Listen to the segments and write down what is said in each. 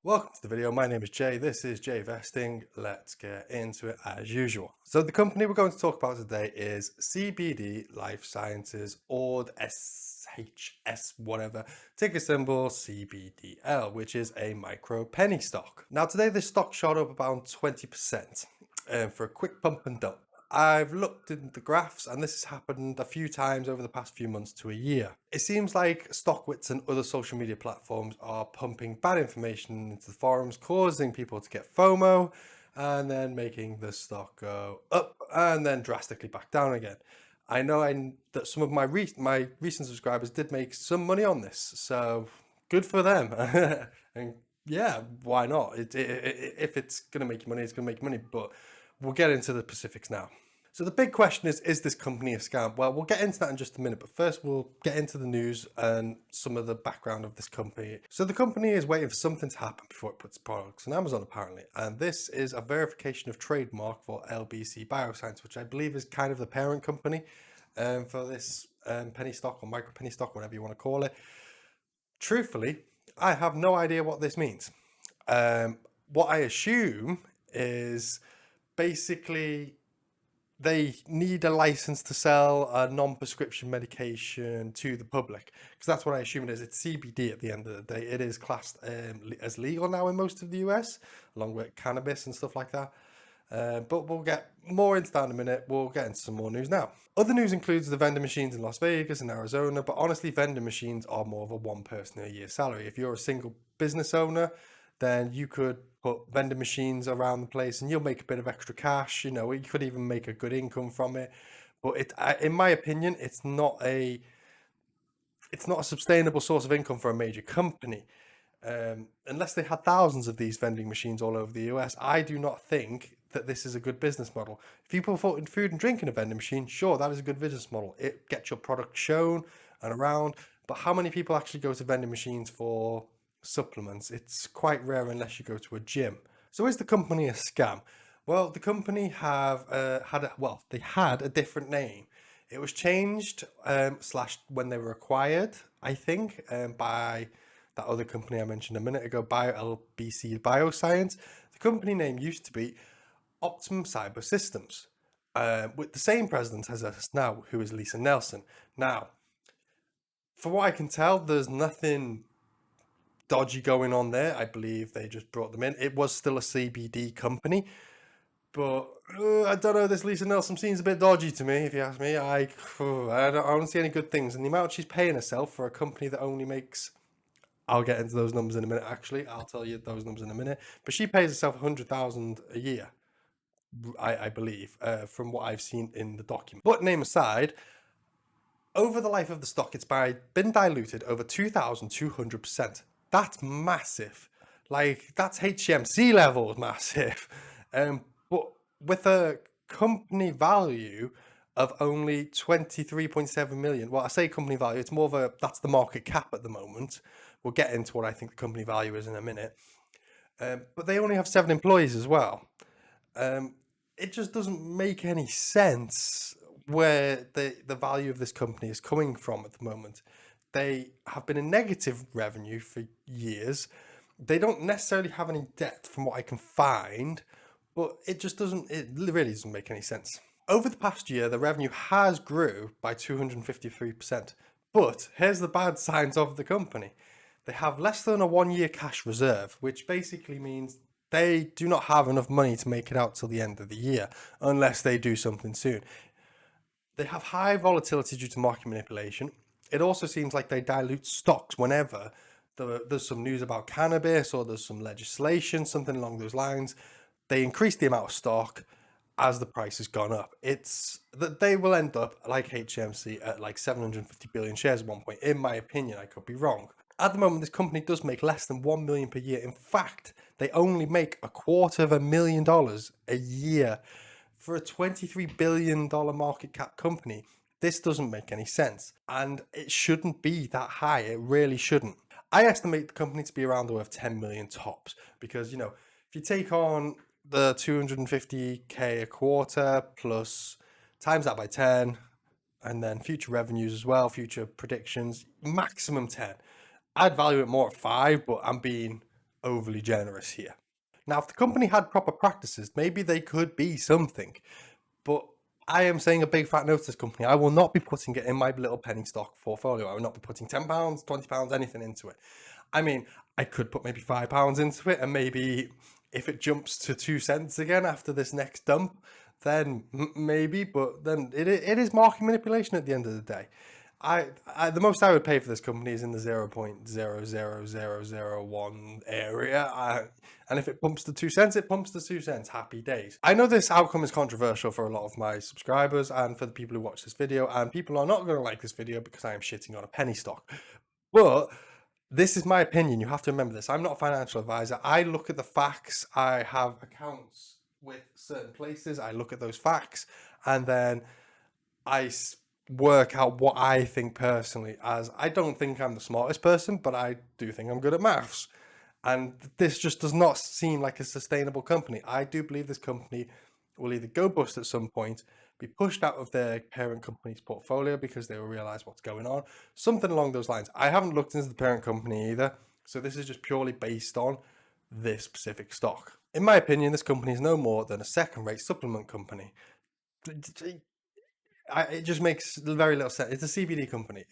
Welcome to the video. My name is Jay. This is Jay Vesting. Let's get into it as usual. So the company we're going to talk about today is CBD Life Sciences, or SHS whatever, ticker symbol CBDL, which is a micro penny stock. Now today this stock shot up about 20% for a quick pump and dump. I've looked in the graphs and this has happened a few times over the past few months to a year. It seems like Stockwits and other social media platforms are pumping bad information into the forums, causing people to get FOMO and then making the stock go up and then drastically back down again. I know that some of my recent subscribers did make some money on this, so good for them. And yeah, why not? If it's going to make you money, it's going to make you money, but we'll get into the specifics now. So the big question is this company a scam? Well, we'll get into that in just a minute, but first we'll get into the news and some of the background of this company. So the company is waiting for something to happen before it puts products on Amazon apparently, and this is a verification of trademark for LBC Bioscience, which I believe is kind of the parent company for this penny stock or micro penny stock, whatever you want to call it. Truthfully, I have no idea what this means. What I assume is basically they need a license to sell a non-prescription medication to the public, because that's what I assume it is. It's CBD at the end of the day. It is classed as legal now in most of the US, along with cannabis and stuff like that. But we'll get more into that in a minute. We'll get into some more news now. Other news includes the vending machines in Las Vegas and Arizona, but honestly, vending machines are more of a one person a year salary. If you're a single business owner, then you could put vending machines around the place and you'll make a bit of extra cash. You know, you could even make a good income from it. But in my opinion, it's not a sustainable source of income for a major company. Unless they had thousands of these vending machines all over the US, I do not think that this is a good business model. If people put food and drink in a vending machine, sure, that is a good business model. It gets your product shown and around. But how many people actually go to vending machines for supplements? It's quite rare unless you go to a gym. So is the company a scam? Well, the company they had a different name. It was changed slash when they were acquired, I think, by that other company I mentioned a minute ago, LBC Bioscience. The company name used to be Optimum Cyber Systems, with the same president as us now, who is Lisa Nelson. Now, for what I can tell, there's nothing dodgy going on there. I believe they just brought them in. It was still a CBD company, but I don't know. This Lisa Nelson seems a bit dodgy to me, if you ask me. I don't see any good things. And the amount she's paying herself for a company that only makes, I'll get into those numbers in a minute. Actually, I'll tell you those numbers in a minute. But she pays herself 100,000 a year, I believe, from what I've seen in the document. But name aside, over the life of the stock, it's been diluted over 2,200%. That's massive. Like, that's HCMC levels massive. But with a company value of only 23.7 million. Well, I say company value, it's more of that's the market cap at the moment. We'll get into what I think the company value is in a minute. But they only have 7 employees as well. It just doesn't make any sense where the value of this company is coming from at the moment. They have been in negative revenue for years. They don't necessarily have any debt from what I can find, but it really doesn't make any sense. Over the past year, the revenue has grew by 253%. But here's the bad signs of the company. They have less than a 1-year cash reserve, which basically means they do not have enough money to make it out till the end of the year, unless they do something soon. They have high volatility due to market manipulation. It also seems like they dilute stocks whenever there's some news about cannabis or there's some legislation, something along those lines. They increase the amount of stock as the price has gone up. It's that they will end up like HCMC at like 750 billion shares at one point. In my opinion, I could be wrong. At the moment, this company does make less than 1 million per year. In fact, they only make $250,000 a year. For a $23 billion market cap company, this doesn't make any sense. And it shouldn't be that high. It really shouldn't. I estimate the company to be around the worth 10 million tops, because, you know, if you take on the 250K a quarter plus times that by 10, and then future revenues as well, future predictions, maximum 10. I'd value it more at 5, but I'm being overly generous here. Now, if the company had proper practices, maybe they could be something. But I am saying a big fat no to this company. I will not be putting it in my little penny stock portfolio. I will not be putting £10, £20, anything into it. I mean, I could put maybe £5 into it, and maybe if it jumps to 2 cents again after this next dump, then maybe. But then it is market manipulation at the end of the day. The most I would pay for this company is in the 0.00001 area. And if it pumps to 2 cents, it pumps to 2 cents. Happy days. I know this outcome is controversial for a lot of my subscribers and for the people who watch this video, and people are not going to like this video because I am shitting on a penny stock. But this is my opinion. You have to remember this. I'm not a financial advisor. I look at the facts. I have accounts with certain places. I look at those facts, and then I work out what I think personally, as I don't think I'm the smartest person, but I do think I'm good at maths. And this just does not seem like a sustainable company. I do believe this company will either go bust at some point, be pushed out of their parent company's portfolio because they will realize what's going on, something along those lines. I haven't looked into the parent company either, so this is just purely based on this specific stock. In my opinion, this company is no more than a second-rate supplement company. It just makes very little sense. It's a CBD company.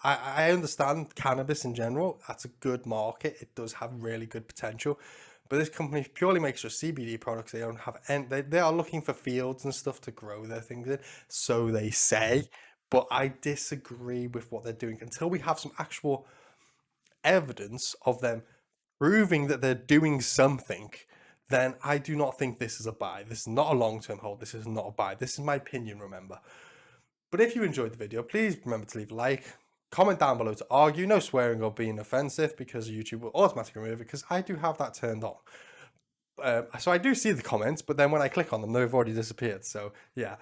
I understand cannabis in general. That's a good market. It does have really good potential. But this company purely makes just CBD products. They don't have any, they are looking for fields and stuff to grow their things in. So they say. But I disagree with what they're doing until we have some actual evidence of them proving that they're doing something. Then I do not think this is a buy. This is not a long-term hold. This is not a buy. This is my opinion, remember. But if you enjoyed the video, please remember to leave a like, comment down below to argue, no swearing or being offensive because YouTube will automatically remove it because I do have that turned on. So I do see the comments, but then when I click on them, they've already disappeared. So yeah,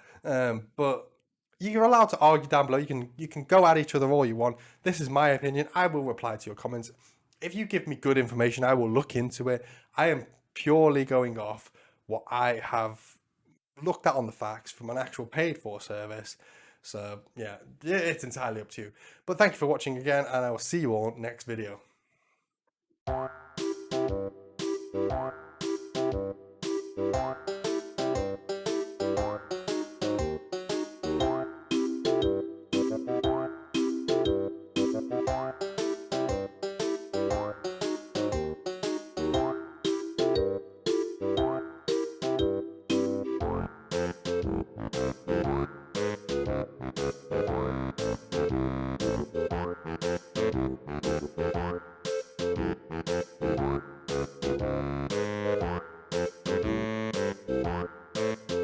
but you're allowed to argue down below. You can go at each other all you want. This is my opinion. I will reply to your comments. If you give me good information, I will look into it. I am purely going off what I have looked at on the facts from an actual paid for service. So yeah, it's entirely up to you. But thank you for watching again, and I will see you all next video.